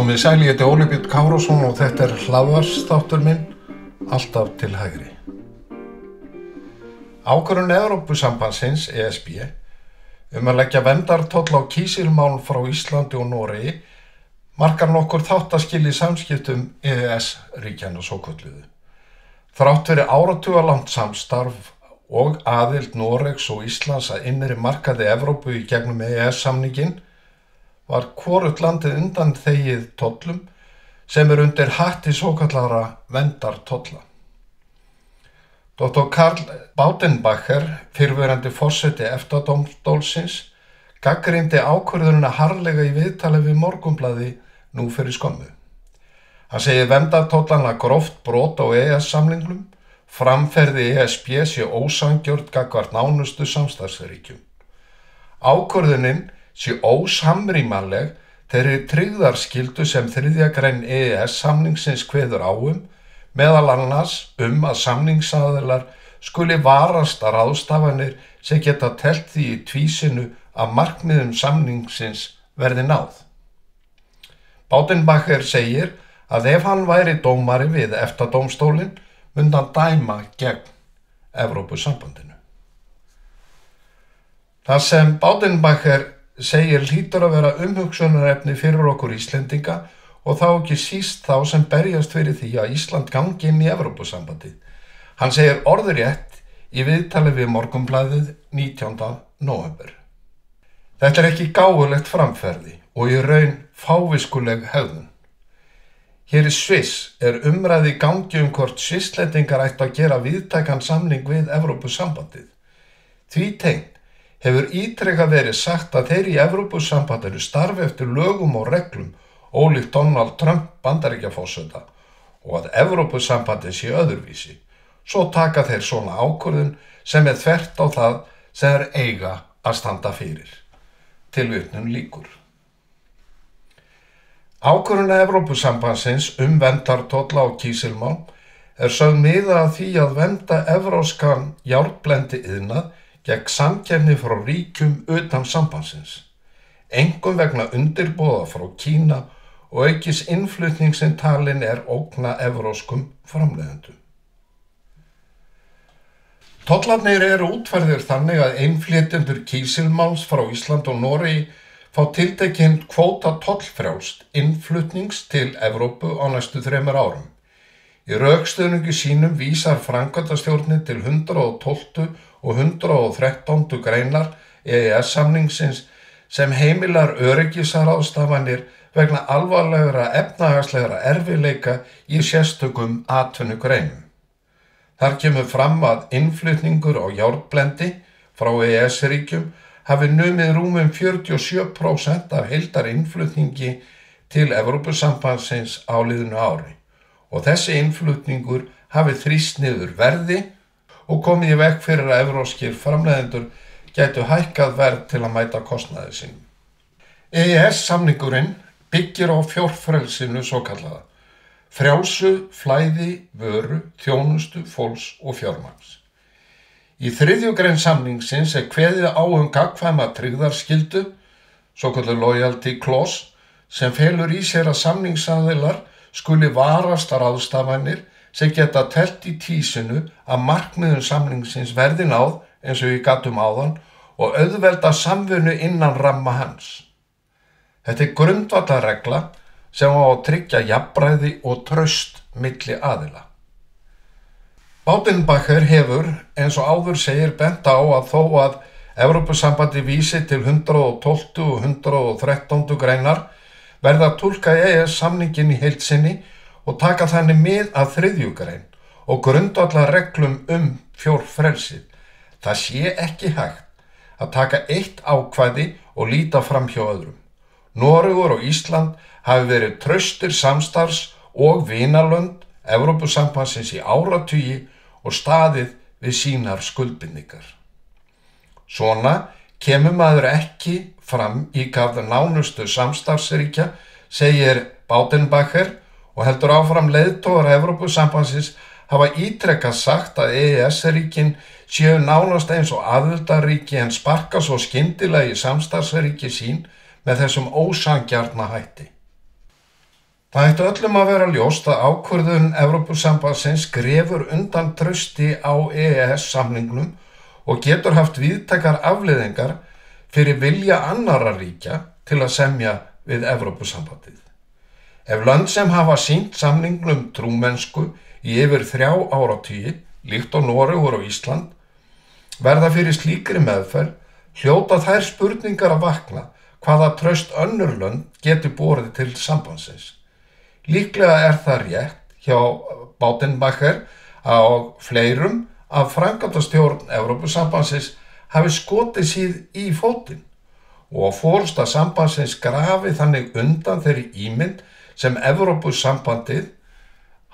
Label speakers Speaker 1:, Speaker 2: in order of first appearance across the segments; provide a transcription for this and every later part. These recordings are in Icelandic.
Speaker 1: Komið sæl, ég heiti Óli Björn Kárason og þetta hlaðvarpsþáttur minn, Alltaf til hægri. Ákvörðun Evrópusambandsins, ESB, að leggja verndartolla á kísilmálm frá Íslandi og Noregi markar nokkur þáttaskil í samskiptum EES-ríkjanna svokölluðu. Þrátt fyrir áratugalangt samstarf og aðild Noregs og Íslands að innri markaði Evrópu í gegnum EES-samninginn var hvorugt landið undanþegið tollum sem undir hatti svokallaðra verndartolla. Dr. Karl Baudenbacher, fyrrverandi forseti EFTA-dómstólsins, gagnrýndi ákvörðunina harðlega í viðtali við Morgunblaðið nú fyrir skömmu. Hann segir verndartollana gróft brot á EES-samningnum, framferði ESB sé ósanngjörn gagnvart nánustu samstarfsríkjum. Ákvörðunin sé ósamrýmanleg þeirri tryggðarskyldu sem 3. grein EES-samningsins kveður á meðal annars að samningsaðilar skuli varast ráðstafanir sem geta teflt því í tvísinu að markmiðum samningsins verði náð. Baudenbacher segir að ef hann væri dómari við EFTA-dómstólinn myndi hann dæma gegn Evrópusambandinu. Það sem Baudenbacher segir hlýtur að vera umhugsunarefni fyrir okkur Íslendinga og þá ekki síst þá sem berjast fyrir því að Ísland gangi inn í Evrópusambandið. Hann segir orðrétt í viðtali við Morgunblaðið 19. nóvember. Þetta ekki gáfulegt framferði og í raun fáviskuleg hegðun. Hér í Sviss umræða í gangi hvort Svisslendingar ættu að gera víðtækan samning við Evrópusambandið. Því tengt hefur ítrekað verið sagt að þeir í Evrópusambandinu starfi eftir lögum og reglum ólíkt Donald Trump Bandaríkjaforseta og að Evrópusambandið sé öðruvísi. Svo taka þeir svona ákvörðun sem þvert á það sem þeir eiga að standa fyrir. Tilvitnun lýkur. Ákvörðun Evrópusambandsins verndartolla á kísilmálm sögð miða að því að vernda evrópskan járnblendiiðnað gegn samkeppni frá ríkjum utan sambandsins, einkum vegna undirboða frá Kína og aukins innflutning sem talin ógna evrópskum framleiðendum. Tollarnir útfærðir þannig að innflytjendur kísilmáls frá Ísland og Noregi fá tiltekinn kvóta tollfrjálst innflutnings til Evrópu á næstu 3 árum. Í rökstuðningi sínum vísar framkvæmdastjórnin til 112. og 113. greinar EES-samningsins sem heimilar öryggisráðstafanir vegna alvarlegra efnahagslegra erfiðleika í sérstökum atvinnugreinum. Þar kemur fram að innflutningur á járnblendi frá EES-ríkjum hafi numið rúmum 47% af heildarinnflutningi til Evrópusambandsins á liðnu ári og þessi innflutningur hafi þrýst niður verði og komið í veg fyrir að evrópskir framleiðendur gætu hækkað verð til að mæta kostnaði sínum. EES-samningurinn byggir á fjórfrelsinu svokallaða, frjálsu flæði vöru, þjónustu, fólks og fjármagns. Í 3. grein samningsins kveðið á gagnkvæma tryggðarskyldu, svokölluð loyalty clause, sem felur í sér að samningsaðilar skuli varast ráðstafanir sem geta teflt í tvísinu að markmiðum samningsins verði náð eins og við gátum áðan og auðvelda samvinnu innan ramma hans. Þetta grundvallarregla sem á að tryggja jafnræði og traust milli aðila. Baudenbacher hefur, eins og áður segir, bent á að þó að Evrópusambandi vísi til 112. og 113. greinar verða að túlka EES-samninginn í heild sinni og taka þannig mið að 3. grein og grundvallarreglum fjórfrelsið. Það sé ekki hægt að taka eitt ákvæði og líta fram hjá öðrum. Noregur og Ísland hafi verið traustir samstarfs- og vinalönd Evrópusambandsins í áratugi og staðið við sínar skuldbindingar. Svona kemur maður ekki fram í garð nánustu samstarfsríkja, segir Baudenbacher og heldur áfram leiðtogar Evrópusambandsins hafa ítrekað sagt að EES-ríkin séu nánast eins og aðildarríki en sparka svo skyndilega í samstarfsríki sín með þessum ósanngjarna hætti. Það ætti öllum að vera ljóst að ákvörðun Evrópusambandsins grefur undan trausti á EES-samningnum og getur haft víðtækar afleiðingar fyrir vilja annarra ríkja til að semja við Evrópusambandið. Ef lönd sem hafa sýnt samningnum trúmennsku í yfir 3 áratugi, líkt og Noregur og Ísland, verða fyrir slíkri meðferð, hljóta þær spurningar að vakna hvaða traust önnur lönd geti borið til sambandsins. Líklega það rétt hjá Baudenbacher og fleirum að framkvæmdastjórn Evrópusambandsins hafi skotið síð í fótinn og að forysta sambandsins grafi þannig undan þeirri ímynd sem Evrópusambandið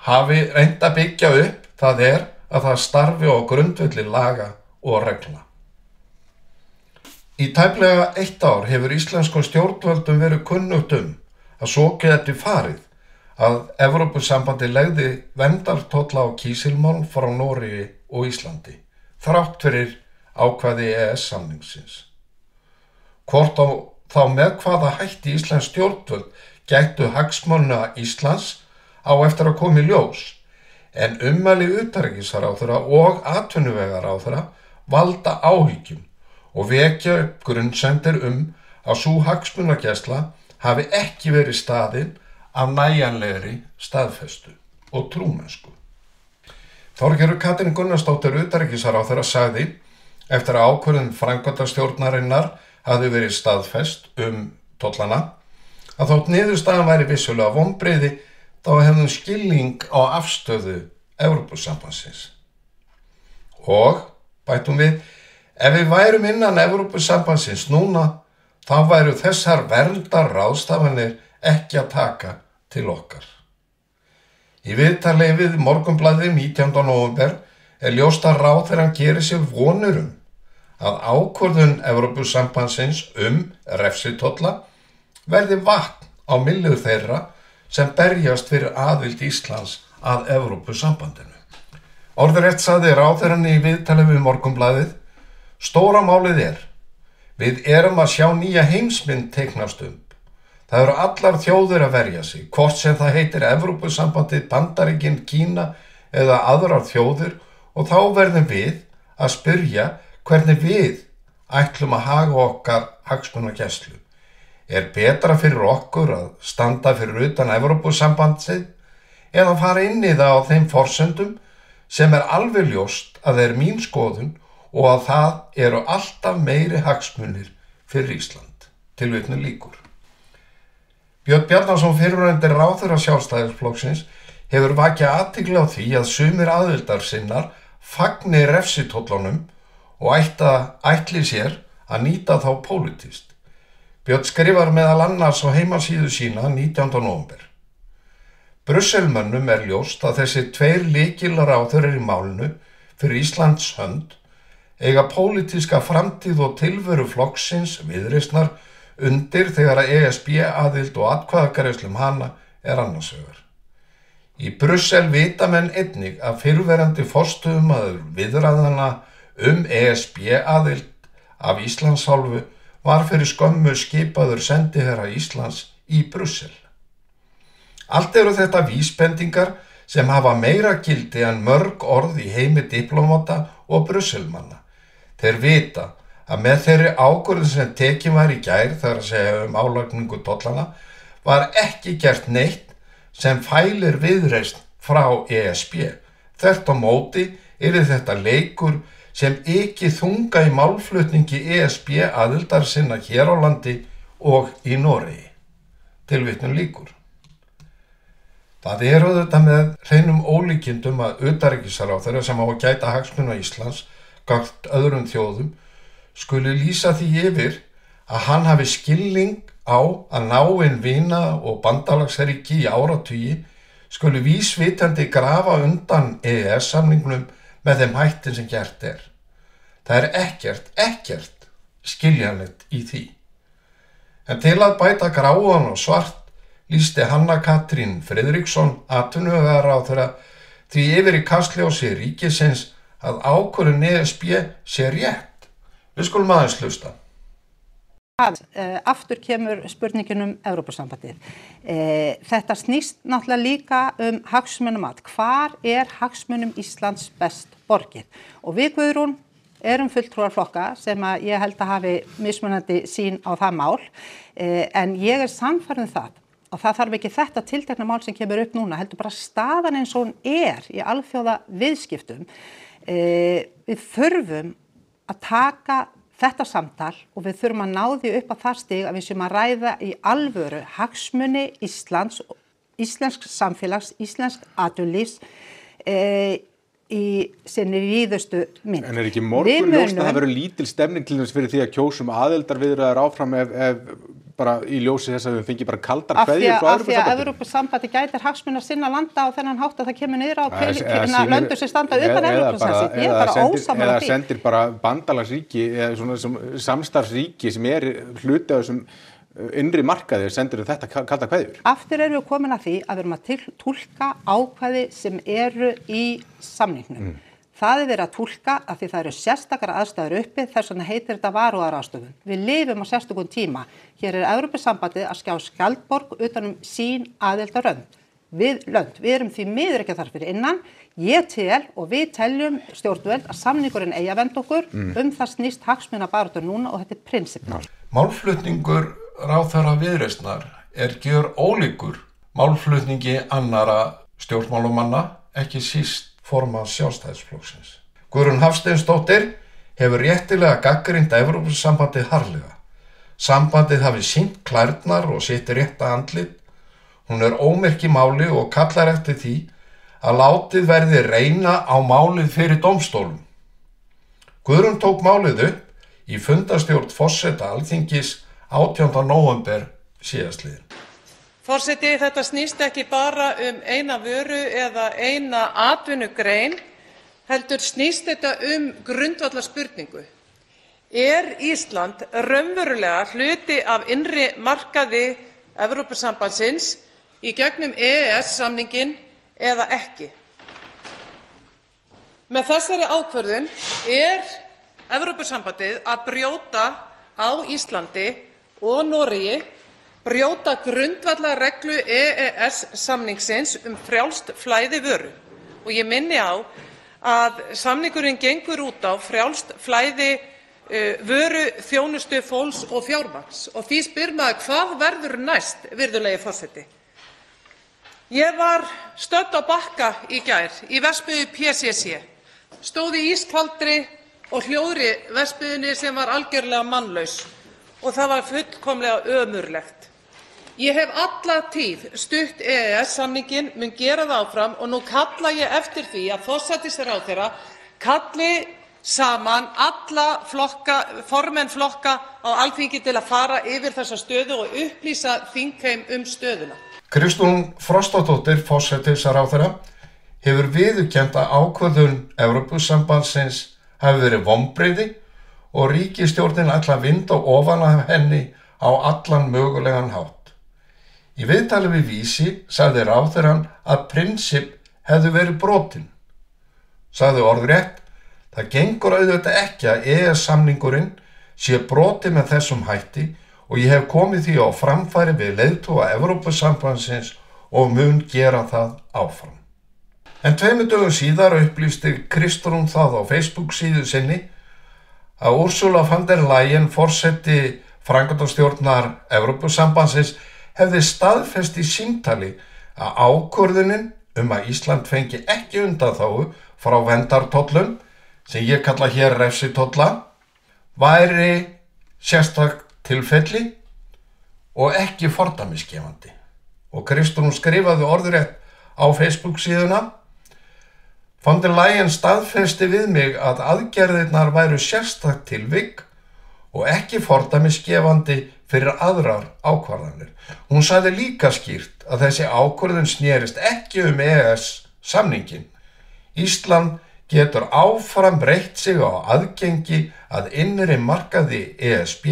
Speaker 1: hafi reynt að byggja upp, það að það starfi á grundvelli laga og reglna. Í tæplega 1 ár hefur íslenskum stjórnvöldum verið kunnugt að svo geti farið að Evrópusambandið legði verndartolla á kísilmálm frá Noregi og Íslandi, þrátt fyrir ákvæði EES-samningsins. Hvort þá með hvaða hætti íslensk stjórnvöld gættu hagsmuna Íslands á eftir að koma í ljós, en ummæli utanríkisráðherra og atvinnuvegaráðherra valda áhyggjum og vekja upp grunsemdir að sú hagsmunagæsla hafi ekki verið staðin af nægjanlegri staðfestu og trúmennsku. Þorgerður Katrín Gunnarsdóttir utanríkisráðherra sagði eftir að ákvörðun framkvæmdastjórnarinnar hafði verið staðfest tollana að þótt niðurstaðan væri vissulega vonbrigði þá hefðum skilning á afstöðu Evrópusambandsins. Og, bættum við, ef við værum innan Evrópusambandsins núna, þá væru þessar verndarráðstafanir ekki að taka til okkar. Í viðtali við Morgunblaðið 19. nóvember ljóst að ráðherrann gerir sér vonir að ákvörðun Evrópusambandsins refsitolla verði vatn á myllur þeirra sem berjast fyrir aðild Íslands að Evrópusambandinu. Orðrétt sagði ráðherrann í viðtali við Morgunblaðið: stóra málið við erum að sjá nýja heimsmynd teiknast upp. Það eru allar þjóðir að verja sig, hvort sem það heitir Evrópusambandið, Bandaríkin, Kína eða aðrar þjóðir, og þá verðum við að spyrja hvernig við ætlum að haga okkar hagsmunagæslu. Betra fyrir okkur að standa fyrir utan Evrópusambandið eða fara inn í það á þeim forsendum sem alveg ljóst að það mín skoðun og að það eru alltaf meiri hagsmunir fyrir Ísland. Tilvitnun lýkur. Björn Bjarnason, fyrrverandi ráðherra Sjálfstæðisflokksins, hefur vakið athygli á því að sumir aðildarsinnar fagni refsitollunum og ætli sér að nýta þá pólitískt. Björn skrifar meðal annars á heimasíðu sína 19. nóvember. Brusselmönnum ljóst að þessi 2 lykilráðherrar í málinu fyrir Íslands hönd eiga pólitíska framtíð og tilveru flokksins Viðreisnar undir þegar að ESB-aðild og atkvæðagreiðslu hana annars vegar. Í Brussel vita menn einnig að fyrrverandi forstöðumaður viðræðanna ESB-aðild af Íslands hálfu var fyrir skömmu skipaður sendiherra Íslands í Brussel. Allt eru þetta vísbendingar sem hafa meira gildi en mörg orð í heimi diplomata og Brusselmanna. Þeir vita að með þeirri ákvörðun sem tekin var í gær, þar að segja álagningu tollana, var ekki gert neitt sem fælir Viðreisn frá ESB. Þvert á móti þetta leikur sem ekki þunga í málflutningi ESB aðildar sinna hér á landi og í Noregi. Tilvitnun lýkur. Það auðvitað með hreinum ólíkindum að utanríkisráðherra sem á að gæta hagsmuna Íslands gagnvart öðrum þjóðum skuli lýsa því yfir að hann hafi skilning á að náin vina- og bandalagsríki í áratugi skuli vísvitandi grafa undan EES-samningnum með þeim hættin sem gert Það ekkert skiljanlegt í því. En til að bæta gráan og svart lýsti Hanna Katrín Friðriksson atvinnuvegaráðherra því yfir í kastljósi ríkisins að ákvörðun ESB sé rétt. Við skulum aðeins hlusta.
Speaker 2: Aftur kemur spurningin Evrópusambandið. Þetta snýst náttúrulega líka hagsmunamat. Hvar hagsmunum Íslands best borgið? Og við Guðrún erum fulltrúar flokka sem að ég held að hafi mismunandi sýn á það mál. En ég sannfærð það. Og það þarf ekki þetta tiltekna mál sem kemur upp núna, heldur bara staðan eins og hún í alþjóða viðskiptum. Við þurfum að taka þetta samtal og við þurfum að ná því upp að það stig að við séum að ræða í alvöru hagsmuni Íslands, íslensks samfélags, íslensk atvinnulífs í sinni víðustu mynd.
Speaker 3: En ekki morgunljóst að það verður lítil stemning til þess fyrir því að kjósum aðildarviðræður áfram ef bara í ljósi þess að við fengi bara kaldar kveðjur frá
Speaker 2: Evrópusambandinu? Af því að Evrópusambandið gætir hagsmuna sinna landa á þennan hátt að það kemur niður á löndur sem standa utan Evrópusambandsins. Ég bara ósammála því.
Speaker 3: Eða sendir bara bandalagsríki eða svona samstarfsríki sem hluti af þessum innri markaði sendir þetta kaldar kveðjur.
Speaker 2: Aftur erum við komin að því að við erum að túlka ákvæði sem eru í samningnum. Það verið að túlka af því það eru sérstakar aðstæður uppi, þess vegna heitir þetta varúðarráðstöfun. Við lifum á sérstökum tíma. Hér Evrópusambandið að skjá skjaldborg utanum sín aðildarlönd. Við erum því miður ekki þar fyrir innan. Ég tel og við teljum stjórnvöld að samningurinn eigi að venda okkur það snýst hagsmunabaráttu núna og þetta prinsipmál.
Speaker 1: Málflutningur ráðherra Viðreisnar gjör ólíkur málflutningi annara stjórnmálamanna, ekki síst formanns Sjálfstæðisflokksins. Guðrún Hafsteinsdóttir hefur réttilega gagnrýnt Evrópusambandið harðlega. Sambandið hafi sýnt klærnar og sitt rétta andlit. Hún ómerk í máli og kallar eftir því að látið verði reyna á málið fyrir dómstólum. Guðrún tók málið upp í fundarstjórn forseta Alþingis 18. nóvember síðastliðinn.
Speaker 4: Forseti, þetta snýst ekki bara eina vöru eða eina atvinnugrein, heldur snýst þetta grundvallarspurningu. Ísland raunverulega hluti af innri markaði Evrópusambandsins í gegnum EES-samninginn eða ekki? Með þessari ákvörðun Evrópusambandið að brjóta á Íslandi og Noregi brjóta grundvallarreglu EES-samningsins frjálst flæði vöru. Og ég minni á að samningurinn gengur út á frjálst flæði vöru, þjónustu, fólks og fjármagns. Og því spyr maður hvað verður næst, virðulegi forseti? Ég var stödd á Bakka í gær í verksmiðju PCC, stóð í ískaldri og hljóðri verksmiðjunni sem var algjörlega mannlaus og það var fullkomlega ömurlegt. Ég hef alla tíð stutt EES-samninginn, mun gera það áfram og nú kalla ég eftir því að forsætisráðherra kalli saman alla formenn flokka á Alþingi til að fara yfir þessa stöðu og upplýsa þingheim stöðuna.
Speaker 1: Kristrún Frostadóttir, forsætisráðherra, hefur viðurkennt að ákvörðun Evrópusambandsins hafi verið vonbrigði og ríkisstjórnin ætla að vinda ofan af henni á allan mögulegan hátt. Í viðtali við Vísi sagði ráðherrann að prinsipp hefðu verið brotin. Sagði orðrétt, það gengur auðvitað ekki að EES-samningurinn sé brotið með þessum hætti og ég hef komið því á framfæri við leiðtoga Evrópusambandsins og mun gera það áfram. En 2 dögum síðar upplýsti Kristrún það á Facebook-síðu sinni að Ursula von der Leyen, forseti framkvæmdastjórnar Evrópusambandsins, hefði staðfest í símtali að ákvörðunin að Ísland fengi ekki undanþágu frá verndartollum, sem ég kalla hér refsitolla, væri sérstakt tilfelli og ekki fordæmisgefandi. Og Kristrún skrifaði orðrétt á Facebook-síðuna: Von der Leyen staðfesti við mig að aðgerðirnar væru sérstakt tilvik og ekki fordæmisgefandi fyrir aðrar ákvarðanir. Hún sagði líka skýrt að þessi ákvörðun snerist ekki EES-samninginn. Ísland getur áfram reitt sig á aðgengi að innri markaði ESB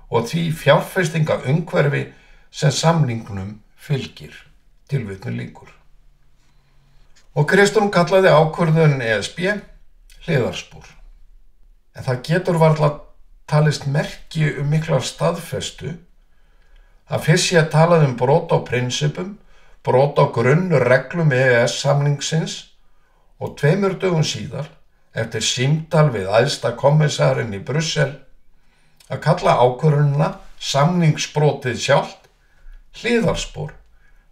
Speaker 1: og því fjárfestingaumhverfi sem samningnum fylgir. Tilvitnun lýkur. Og Kristrún kallaði ákvörðun ESB hliðarspor. En það getur varla talist merki mikla staðfestu að fyrst sé að talað brot á prinsipum, brot á grunnreglum EES samningsins og 2 dögum síðar, eftir símtal við æðsta kommissarinn í Brussel, að kalla ákvörðunina samningsbrotið sjálft hliðarspor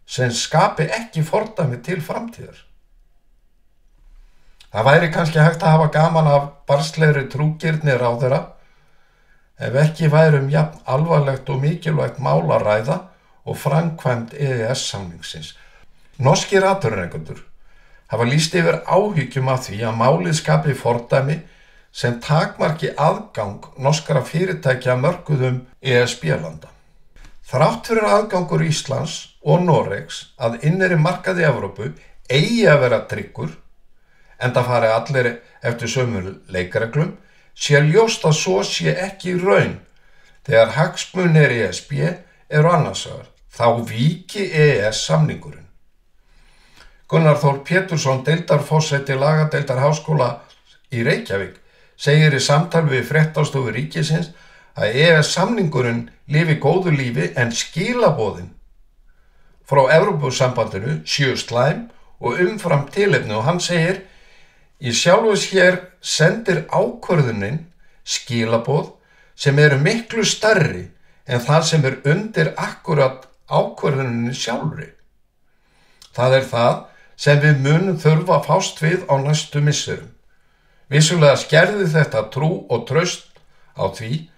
Speaker 1: sem skapi ekki fordæmi til framtíðar. Það væri kannski hægt að hafa gaman af barnslegri trúgirni ráðherra ef ekki væri jafn alvarlegt og mikilvægt mál að ræða og framkvæmd EES samningsins. Norskir atvinnurekendur hafa lýst yfir áhyggjum af því að málið skapi fordæmi sem takmarki aðgang norskra fyrirtækja mörkuðum ESB-landa. Þrátt fyrir aðgangur Íslands og Noregs að innri markaði Evrópu eigi að vera tryggur, enda fari allir eftir sömu leikreglum, sé ljóst að svo sé ekki raun þegar hagsmunir ESB eru annars vegar. Þá víki EES samningurinn. Gunnar Þór Pétursson, deildarforseti lagadeildar háskóla í Reykjavík, segir í samtali við fréttastofu ríkisins að EES samningurinn lifi góðu lífi en skilaboðin frá Evrópusambandinu séu slæm og umfram tilefni, og hann segir: í sjálfu sér sendir ákvörðunin skilaboð sem eru miklu stærri en það sem undir akkurat ákvörðuninni sjálfri. Það það sem við munum þurfa að fást við á næstu misserum. Vissulega skerði þetta trú og traust á því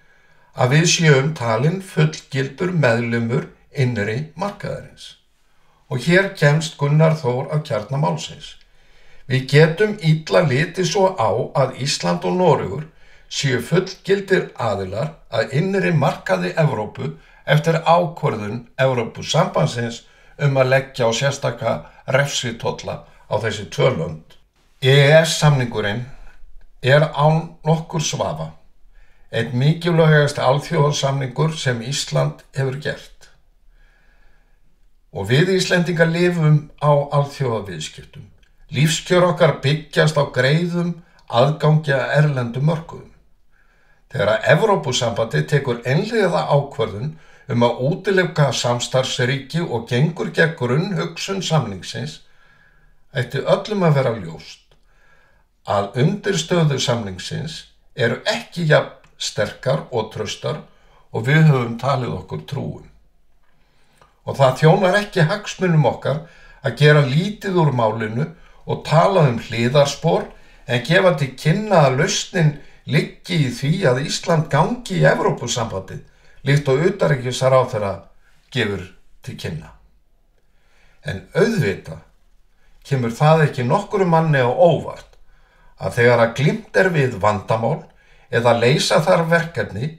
Speaker 1: að við séum talin fullgildur meðlimur innri markaðarins. Og hér kemst Gunnar Þór að kjarna málsins. Við getum illa litið svo á að Ísland og Noregur séu fullgildir aðilar að innri markaði Evrópu eftir ákvörðun Evrópusambandsins að leggja á sérstaka refsitolla á þessi 2 lönd. EES samningurinn án nokkurs vafa einn mikilvægasti alþjóðasamningur sem Ísland hefur gert. Og við Íslendingar lifum á alþjóðaviðskiptum. Lífskjör okkar byggjast á greiðum aðgangi að erlendum mörkuðum. Þegar Evrópusambandið tekur einhliða ákvörðun að útiloka samstarfsríki og gengur gegn grunnhugsun samningsins, ætti öllum að vera ljóst að undirstöður samningsins eru ekki jafn sterkar og traustar og við höfum talið okkur trúum. Og það þjónar ekki hagsmunum okkar að gera lítið úr málinu og tala hliðarspor en gefa til kynna að lausnin liggi í því að Ísland gangi í Evrópusambandið, líkt og utanríkisráðherra gefur til kynna. En auðvitað kemur það ekki nokkrum manni á óvart að þegar að glímt við vandamál eða leysa þar verkefni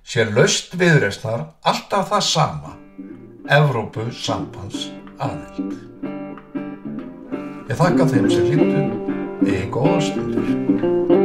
Speaker 1: sé lausn viðreisnar alltaf það sama: Evrópusambands aðild. Ég þakka þeim sem hlýddu. Góðar stundir.